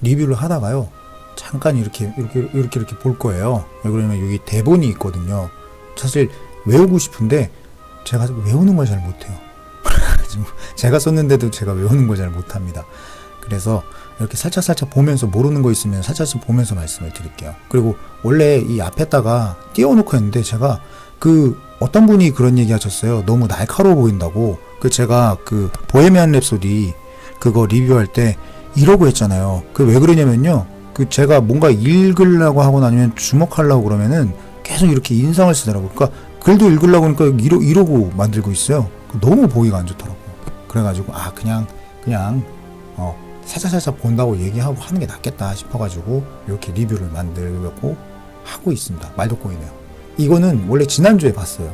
리뷰를 하다가요, 잠깐 이렇게 볼 거예요. 왜 그러냐면 여기 대본이 있거든요. 사실 외우고 싶은데 제가 외우는 걸 잘 못해요. 제가 썼는데도 제가 외우는 걸 잘 못합니다. 그래서 이렇게 살짝 보면서, 모르는 거 있으면 살짝 보면서 말씀을 드릴게요. 그리고 원래 이 앞에다가 띄워놓고 했는데, 제가 어떤 분이 그런 얘기 하셨어요. 너무 날카로워 보인다고. 제가 보헤미안 랩소디 그거 리뷰할 때 이러고 했잖아요. 왜 그러냐면요, 제가 뭔가 읽으려고 하거나 아니면 주목하려고 그러면은 계속 이렇게 인상을 쓰더라고요. 그러니까 글도 읽으려고 하니까 이러고 만들고 있어요. 너무 보기가 안 좋더라고요. 그래가지고 그냥 살짝 본다고 얘기하고 하는 게 낫겠다 싶어가지고 이렇게 리뷰를 만들고 하고 있습니다. 말도 꼬이네요. 이거는 원래 지난주에 봤어요.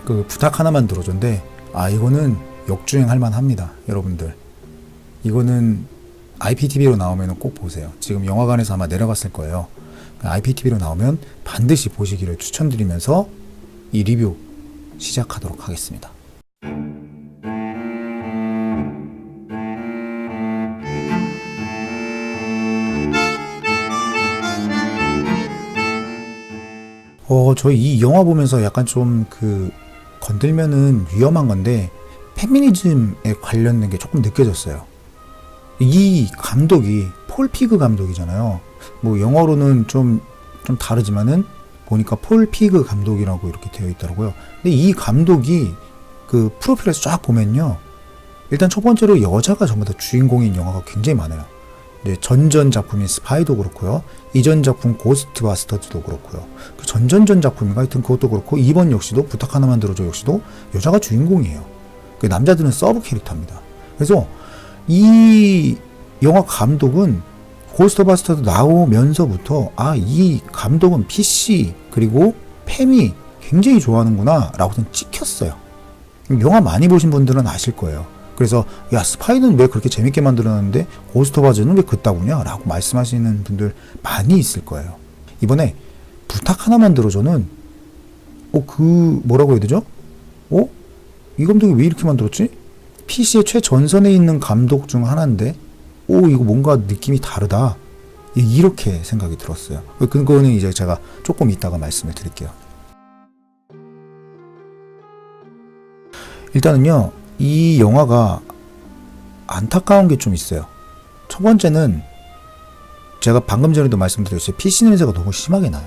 부탁 하나만 들어줬는데 이거는 역주행할 만합니다. 여러분들, 이거는 IPTV로 나오면 꼭 보세요. 지금 영화관에서 아마 내려갔을 거예요. IPTV로 나오면 반드시 보시기를 추천드리면서 이 리뷰 시작하도록 하겠습니다. 저 이 영화 보면서 약간 좀 건들면은 위험한 건데, 페미니즘에 관련된 게 조금 느껴졌어요. 이 감독이 폴 피그 감독이잖아요. 뭐 영어로는 좀 다르지만은 보니까 폴 피그 감독이라고 이렇게 되어 있더라고요. 근데 이 감독이 프로필에서 쫙 보면요, 일단 첫 번째로 여자가 전부 다 주인공인 영화가 굉장히 많아요. 전전 작품인 스파이도 그렇고요, 이전 작품 고스트바스터즈도 그렇고요, 전전전 작품인가 하여튼 그것도 그렇고, 이번 역시도 부탁 하나만 들어줘 역시도 여자가 주인공이에요. 남자들은 서브 캐릭터입니다. 그래서 이 영화 감독은 고스트바스터즈 나오면서부터 이 감독은 PC 그리고 페미 굉장히 좋아하는구나 라고 좀 찍혔어요. 영화 많이 보신 분들은 아실 거예요. 그래서 스파이는 왜 그렇게 재밌게 만들었는데 고스트바스터즈는 왜 그따구냐 라고 말씀하시는 분들 많이 있을 거예요. 이번에 부탁 하나만 들어줘는 뭐라고 해야 되죠? 이 감독이 왜 이렇게 만들었지? PC의 최전선에 있는 감독 중 하나인데 이거 뭔가 느낌이 다르다, 이렇게 생각이 들었어요. 그거는 이제 제가 조금 이따가 말씀을 드릴게요. 일단은요, 이 영화가 안타까운 게 좀 있어요. 첫 번째는 제가 방금 전에도 말씀드렸어요. PC 냄새가 너무 심하게 나요.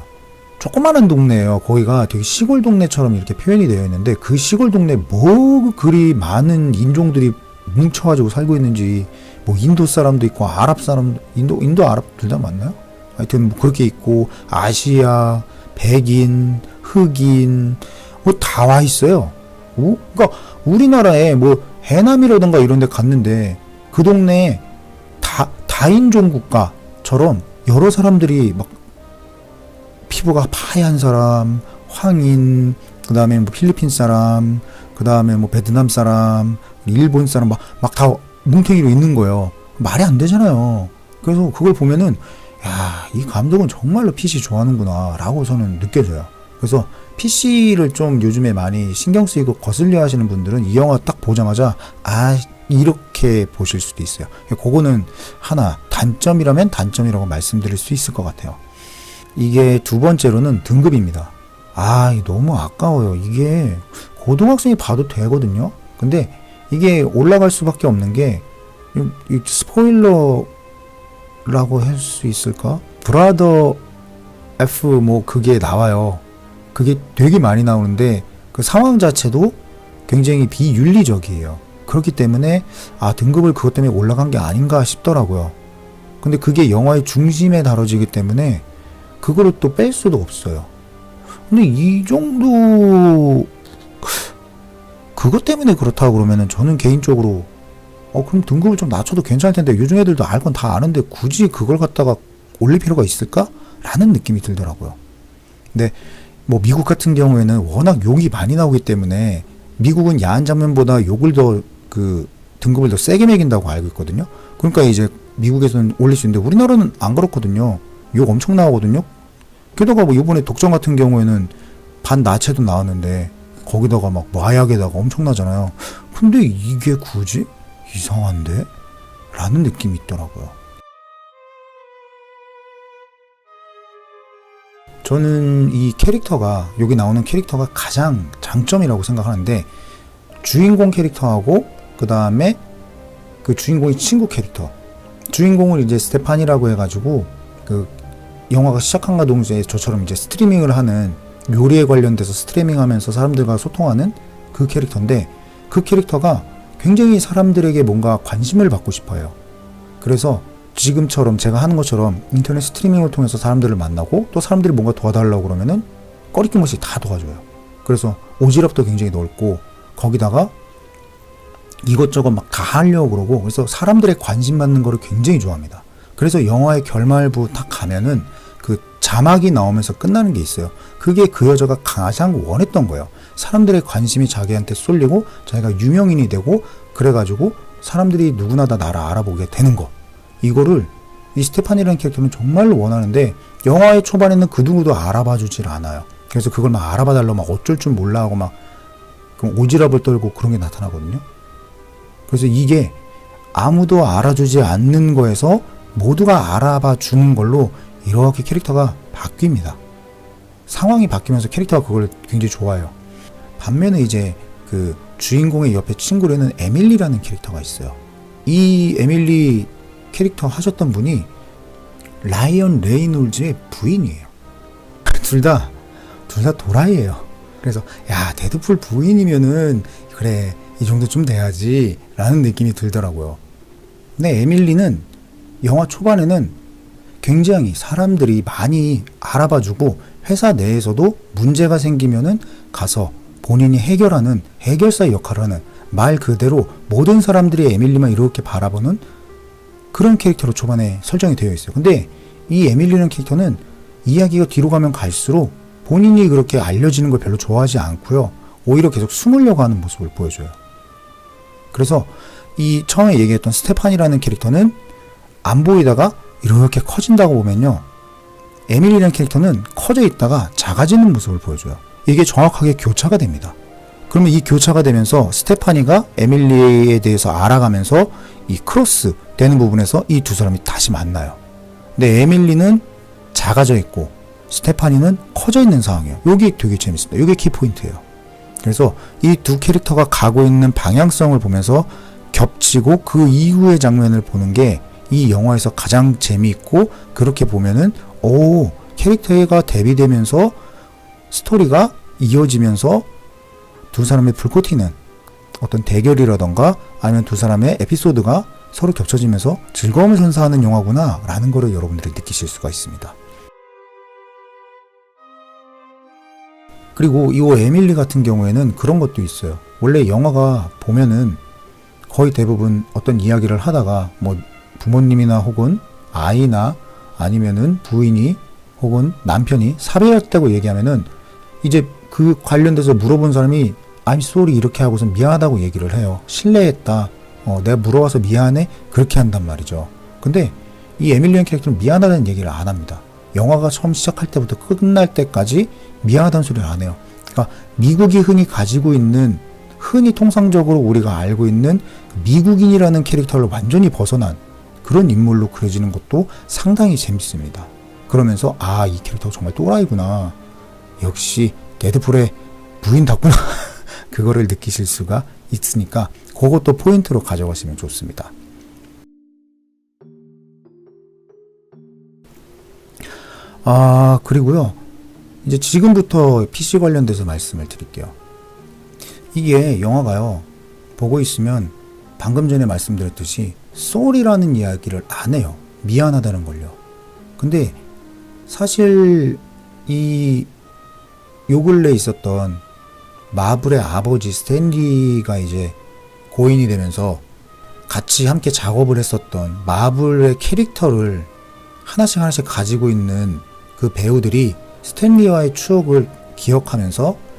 조그마한 동네예요. 거기가 되게 시골 동네처럼 이렇게 표현이 되어 있는데, 그 시골 동네에 뭐 그리 많은 인종들이 뭉쳐가지고 살고 있는지, 뭐 인도 사람도 있고 아랍 사람도, 인도 아랍 둘 다 맞나요? 하여튼 뭐 그렇게 있고, 아시아, 백인, 흑인 뭐 다 와 있어요. 그러니까 우리나라에 뭐 해남이라든가 이런 데 갔는데 그 동네에 다인종 국가처럼 여러 사람들이 막 피부가 하얀 사람, 황인, 그 다음에 뭐 필리핀 사람, 그 다음에 뭐 베트남 사람, 일본 사람 막 다 뭉탱이로 있는 거예요. 말이 안 되잖아요. 그래서 그걸 보면은 이 감독은 정말로 PC 좋아하는구나 라고 저는 느껴져요. 그래서 PC를 좀 요즘에 많이 신경 쓰이고 거슬려 하시는 분들은 이 영화 딱 보자마자 이렇게 보실 수도 있어요. 그거는 하나 단점이라면 단점이라고 말씀드릴 수 있을 것 같아요. 이게 두 번째로는 등급입니다. 너무 아까워요. 이게 고등학생이 봐도 되거든요. 근데 이게 올라갈 수밖에 없는 게, 스포일러라고 할 수 있을까? 브라더 F 뭐 그게 나와요. 그게 되게 많이 나오는데 그 상황 자체도 굉장히 비윤리적이에요. 그렇기 때문에 등급을 그것 때문에 올라간 게 아닌가 싶더라고요. 근데 그게 영화의 중심에 다뤄지기 때문에 그거를 또 뺄 수도 없어요. 근데 이 정도 그것 때문에 그렇다고 그러면은 저는 개인적으로 그럼 등급을 좀 낮춰도 괜찮을 텐데, 요즘 애들도 알 건 다 아는데 굳이 그걸 갖다가 올릴 필요가 있을까? 라는 느낌이 들더라고요. 근데 뭐 미국 같은 경우에는 워낙 욕이 많이 나오기 때문에 미국은 야한 장면보다 욕을 더 등급을 더 세게 매긴다고 알고 있거든요. 그러니까 이제 미국에서는 올릴 수 있는데 우리나라는 안 그렇거든요. 욕 엄청 나오거든요. 게다가 뭐 이번에 독점 같은 경우에는 반나체도 나왔는데 거기다가 막 마약에다가 엄청나잖아요. 근데 이게 굳이 이상한데? 라는 느낌이 있더라고요. 저는 이 캐릭터가, 여기 나오는 캐릭터가 가장 장점이라고 생각하는데, 주인공 캐릭터하고 그 다음에 그 주인공의 친구 캐릭터, 주인공을 이제 스테판이라고 해가지고 그 영화가 시작한가 동시에 저처럼 이제 스트리밍을 하는, 요리에 관련돼서 스트리밍하면서 사람들과 소통하는 그 캐릭터인데, 그 캐릭터가 굉장히 사람들에게 뭔가 관심을 받고 싶어요. 그래서 지금처럼 제가 하는 것처럼 인터넷 스트리밍을 통해서 사람들을 만나고, 또 사람들이 뭔가 도와달라고 그러면은 꺼리낌 없이 다 도와줘요. 그래서 오지랖도 굉장히 넓고, 거기다가 이것저것 막 다 하려고 그러고, 그래서 사람들의 관심 받는 거를 굉장히 좋아합니다. 그래서 영화의 결말부 딱 가면은 그 자막이 나오면서 끝나는 게 있어요. 그게 그 여자가 가장 원했던 거예요. 사람들의 관심이 자기한테 쏠리고 자기가 유명인이 되고, 그래가지고 사람들이 누구나 다 나를 알아보게 되는 거. 이거를 이 스테판이라는 캐릭터는 정말로 원하는데, 영화의 초반에는 그 누구도 알아봐 주질 않아요. 그래서 그걸 막 알아봐 달라고 막 어쩔 줄 몰라 하고 막 오지랖을 떨고 그런 게 나타나거든요. 그래서 이게 아무도 알아주지 않는 거에서 모두가 알아봐 주는 걸로 이렇게 캐릭터가 바뀝니다. 상황이 바뀌면서 캐릭터가 그걸 굉장히 좋아해요. 반면에 이제 그 주인공의 옆에 친구로는 에밀리라는 캐릭터가 있어요. 이 에밀리 캐릭터 하셨던 분이 라이언 레이놀즈의 부인이에요. 둘 다 도라이예요. 그래서 야, 데드풀 부인이면은 그래, 이 정도쯤 돼야지 라는 느낌이 들더라고요. 근데 에밀리는 영화 초반에는 굉장히 사람들이 많이 알아봐주고, 회사 내에서도 문제가 생기면은 가서 본인이 해결하는 해결사 역할을 하는, 말 그대로 모든 사람들이 에밀리만 이렇게 바라보는 그런 캐릭터로 초반에 설정이 되어 있어요. 근데 이 에밀리라는 캐릭터는 이야기가 뒤로 가면 갈수록 본인이 그렇게 알려지는 걸 별로 좋아하지 않고요. 오히려 계속 숨으려고 하는 모습을 보여줘요. 그래서 이 처음에 얘기했던 스테판이라는 캐릭터는 안 보이다가 이렇게 커진다고 보면요, 에밀리라는 캐릭터는 커져 있다가 작아지는 모습을 보여줘요. 이게 정확하게 교차가 됩니다. 그러면 이 교차가 되면서 스테파니가 에밀리에 대해서 알아가면서 이 크로스 되는 부분에서 이 두 사람이 다시 만나요. 근데 에밀리는 작아져 있고 스테파니는 커져 있는 상황이에요. 여기 되게 재밌습니다. 이게 키포인트예요. 그래서 이 두 캐릭터가 가고 있는 방향성을 보면서 겹치고 그 이후의 장면을 보는 게 이 영화에서 가장 재미있고, 그렇게 보면은 캐릭터가 대비되면서 스토리가 이어지면서 두 사람의 불꽃 튀는 어떤 대결이라던가 아니면 두 사람의 에피소드가 서로 겹쳐지면서 즐거움을 선사하는 영화구나 라는 거를 여러분들이 느끼실 수가 있습니다. 그리고 이 에밀리 같은 경우에는 그런 것도 있어요. 원래 영화가 보면은 거의 대부분 어떤 이야기를 하다가 뭐 부모님이나 혹은 아이나 아니면은 부인이 혹은 남편이 살해했다고 얘기하면은 이제 그 관련돼서 물어본 사람이 I'm sorry 이렇게 하고서 미안하다고 얘기를 해요. 실례했다. 내가 물어와서 미안해. 그렇게 한단 말이죠. 근데 이 에밀리언 캐릭터는 미안하다는 얘기를 안 합니다. 영화가 처음 시작할 때부터 끝날 때까지 미안하다는 소리를 안 해요. 그러니까 미국이 흔히 가지고 있는, 흔히 통상적으로 우리가 알고 있는 미국인이라는 캐릭터를 완전히 벗어난 그런 인물로 그려지는 것도 상당히 재밌습니다. 그러면서 이 캐릭터가 정말 또라이구나. 역시 데드풀의 부인답구나. 그거를 느끼실 수가 있으니까 그것도 포인트로 가져가시면 좋습니다. 그리고요, 이제 지금부터 PC 관련돼서 말씀을 드릴게요. 이게 영화가요, 보고 있으면 방금 전에 말씀드렸듯이 sorry라는 이야기를 안 해요. 미안하다는 걸요. 근데 사실 요 근래 있었던 마블의 아버지 스탠리가 이제 고인이 되면서 같이 함께 작업을 했었던 마블의 캐릭터를 하나씩 가지고 있는 그 배우들이 스탠리와의 추억을 기억하면서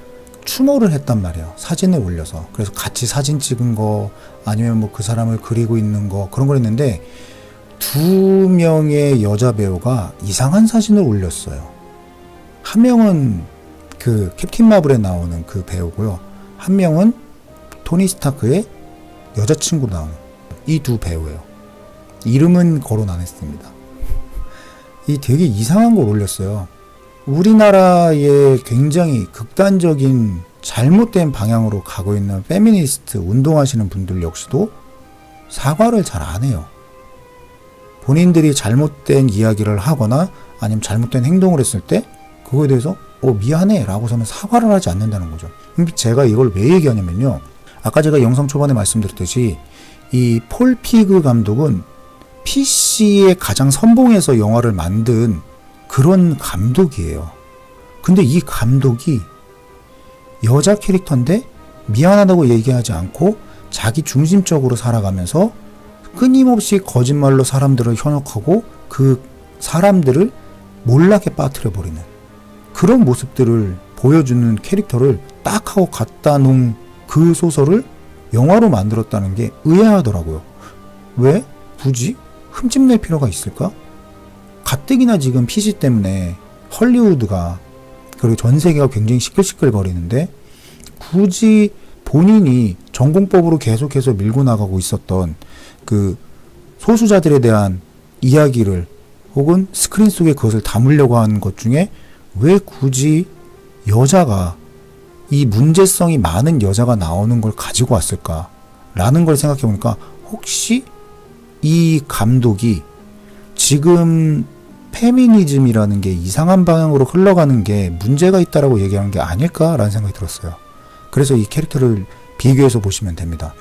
추모를 했단 말이에요. 사진을 올려서. 그래서 같이 사진 찍은 거 아니면 뭐 그 사람을 그리고 있는 거 그런 걸 했는데, 두 명의 여자 배우가 이상한 사진을 올렸어요. 한 명은 그 캡틴 마블에 나오는 그 배우고요. 한 명은 토니 스타크의 여자친구로 나오는 이 두 배우예요. 이름은 거론 안 했습니다. 이 되게 이상한 걸 올렸어요. 우리나라의 굉장히 극단적인 잘못된 방향으로 가고 있는 페미니스트 운동하시는 분들 역시도 사과를 잘 안 해요. 본인들이 잘못된 이야기를 하거나 아니면 잘못된 행동을 했을 때 그거에 대해서 미안해 라고서는 사과를 하지 않는다는 거죠. 제가 이걸 왜 얘기하냐면요, 아까 제가 영상 초반에 말씀드렸듯이 이 폴 피그 감독은 PC의 가장 선봉에서 영화를 만든 그런 감독이에요. 근데 이 감독이 여자 캐릭터인데 미안하다고 얘기하지 않고 자기 중심적으로 살아가면서 끊임없이 거짓말로 사람들을 현혹하고 그 사람들을 몰락에 빠뜨려 버리는 그런 모습들을 보여주는 캐릭터를 딱 하고 갖다 놓은 그 소설을 영화로 만들었다는 게 의아하더라고요. 왜? 굳이? 흠집낼 필요가 있을까? 가뜩이나 지금 PC 때문에 헐리우드가 그리고 전 세계가 굉장히 시끌시끌거리는데 굳이 본인이 전공법으로 계속해서 밀고 나가고 있었던 그 소수자들에 대한 이야기를 혹은 스크린 속에 그것을 담으려고 하는 것 중에 왜 굳이 여자가 이 문제성이 많은 여자가 나오는 걸 가지고 왔을까 라는 걸 생각해 보니까 혹시 이 감독이 지금 페미니즘이라는 게 이상한 방향으로 흘러가는 게 문제가 있다라고 얘기하는 게 아닐까라는 생각이 들었어요. 그래서 이 캐릭터를 비교해서 보시면 됩니다.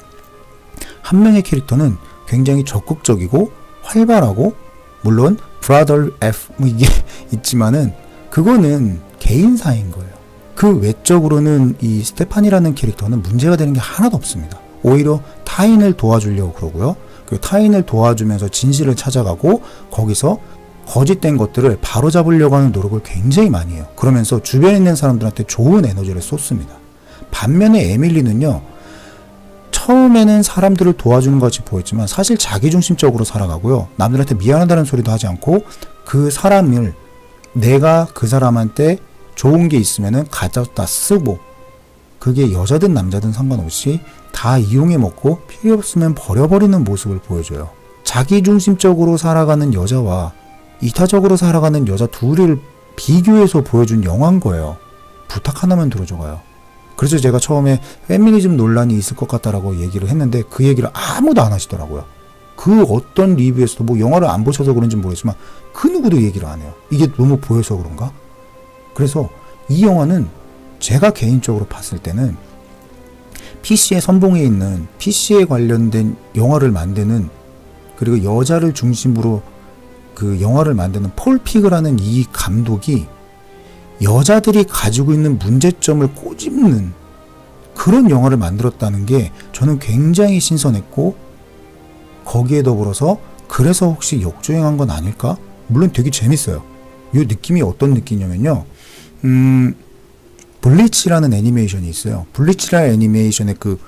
한 명의 캐릭터는 굉장히 적극적이고 활발하고 물론 브라더 F 이게 있지만은 그거는 개인사인 거예요. 그 외적으로는 이 스테판이라는 캐릭터는 문제가 되는 게 하나도 없습니다. 오히려 타인을 도와주려고 그러고요. 그리고 타인을 도와주면서 진실을 찾아가고 거기서 거짓된 것들을 바로잡으려고 하는 노력을 굉장히 많이 해요. 그러면서 주변에 있는 사람들한테 좋은 에너지를 쏟습니다. 반면에 에밀리는요, 처음에는 사람들을 도와주는 것 같이 보였지만 사실 자기중심적으로 살아가고요. 남들한테 미안하다는 소리도 하지 않고 그 사람을 내가 그 사람한테 좋은 게 있으면은 가져다 쓰고 그게 여자든 남자든 상관없이 다 이용해 먹고 필요 없으면 버려버리는 모습을 보여줘요. 자기중심적으로 살아가는 여자와 이타적으로 살아가는 여자 둘을 비교해서 보여준 영화인 거예요. 부탁 하나만 들어줘가요. 그래서 제가 처음에 페미니즘 논란이 있을 것 같다라고 얘기를 했는데 그 얘기를 아무도 안 하시더라고요. 그 어떤 리뷰에서도 뭐 영화를 안 보셔서 그런지 모르겠지만 그 누구도 얘기를 안 해요. 이게 너무 보여서 그런가? 그래서 이 영화는 제가 개인적으로 봤을 때는 PC의 선봉에 있는 PC에 관련된 영화를 만드는 그리고 여자를 중심으로 그 영화를 만드는 폴 피그라는 이 감독이 여자들이 가지고 있는 문제점을 꼬집는 그런 영화를 만들었다는 게 저는 굉장히 신선했고 거기에 더불어서 그래서 혹시 역주행한 건 아닐까? 물론 되게 재밌어요. 이 느낌이 어떤 느낌이냐면요. 블리치라는 애니메이션이 있어요. 블리치라는 애니메이션에 그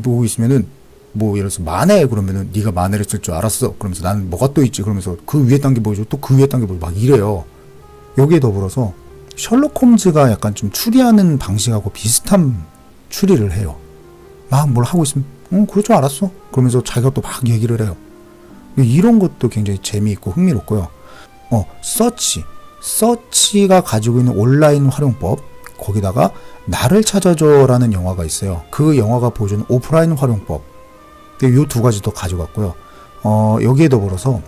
보고 있으면은 뭐 예를 들어서 만해 그러면은 네가 만해를 쓸 줄 알았어. 그러면서 나는 뭐가 또 있지. 그러면서 그 위에 단계 보여줘. 또 그 위에 단계 보여줘. 막 이래요. 여기에 더불어서 셜록 홈즈가 약간 좀 추리하는 방식하고 비슷한 추리를 해요. 막 뭘 하고 있으면 그럴 줄 알았어. 그러면서 자기가 또 막 얘기를 해요. 이런 것도 굉장히 재미있고 흥미롭고요. 서치가 가지고 있는 온라인 활용법 거기다가 나를 찾아줘라는 영화가 있어요. 그 영화가 보여주는 오프라인 활용법 이 두 가지 더 가져갔고요. 여기에 더불어서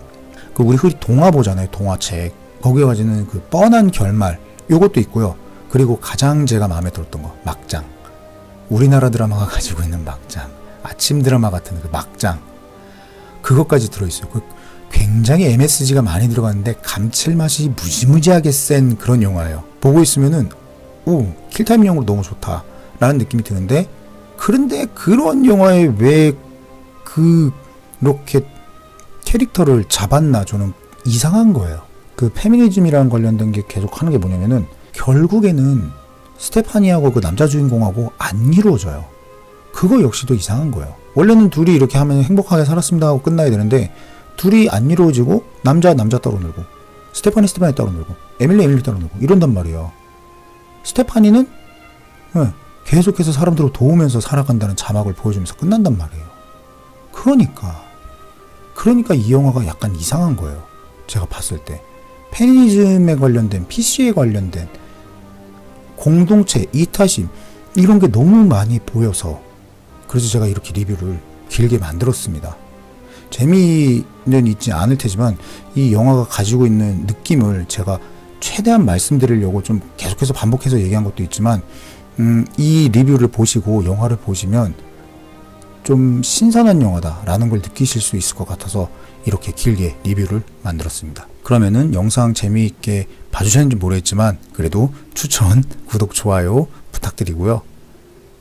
그 우리 흔히 동화 보잖아요. 동화책 거기에 가지는 그 뻔한 결말 요것도 있고요. 그리고 가장 제가 마음에 들었던 거 막장 우리나라 드라마가 가지고 있는 막장 아침 드라마 같은 그 막장 그것까지 들어있어요. 굉장히 MSG가 많이 들어갔는데 감칠맛이 무지무지하게 센 그런 영화예요. 보고 있으면은 킬타임용으로 너무 좋다 라는 느낌이 드는데 그런데 그런 영화에 왜 그렇게 캐릭터를 잡았나 저는 이상한 거예요. 그 페미니즘이랑 관련된 게 계속 하는 게 뭐냐면은 결국에는 스테파니하고 그 남자 주인공하고 안 이루어져요. 그거 역시도 이상한 거예요. 원래는 둘이 이렇게 하면 행복하게 살았습니다 하고 끝나야 되는데 둘이 안 이루어지고 남자 따로 놀고 스테파니 따로 놀고 에밀리 따로 놀고 이런단 말이에요. 스테파니는 계속해서 사람들을 도우면서 살아간다는 자막을 보여주면서 끝난단 말이에요. 그러니까 이 영화가 약간 이상한 거예요. 제가 봤을 때. 페미니즘에 관련된, PC에 관련된 공동체, 이타심 이런 게 너무 많이 보여서 그래서 제가 이렇게 리뷰를 길게 만들었습니다. 재미는 있지 않을 테지만 이 영화가 가지고 있는 느낌을 제가 최대한 말씀드리려고 좀 계속해서 반복해서 얘기한 것도 있지만 이 리뷰를 보시고 영화를 보시면 좀 신선한 영화다라는 걸 느끼실 수 있을 것 같아서 이렇게 길게 리뷰를 만들었습니다. 그러면은 영상 재미있게 봐주셨는지 모르겠지만 그래도 추천, 구독, 좋아요 부탁드리고요.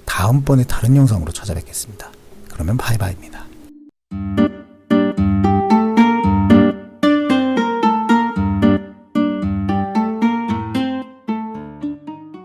다음번에 다른 영상으로 찾아뵙겠습니다. 그러면 바이바이입니다.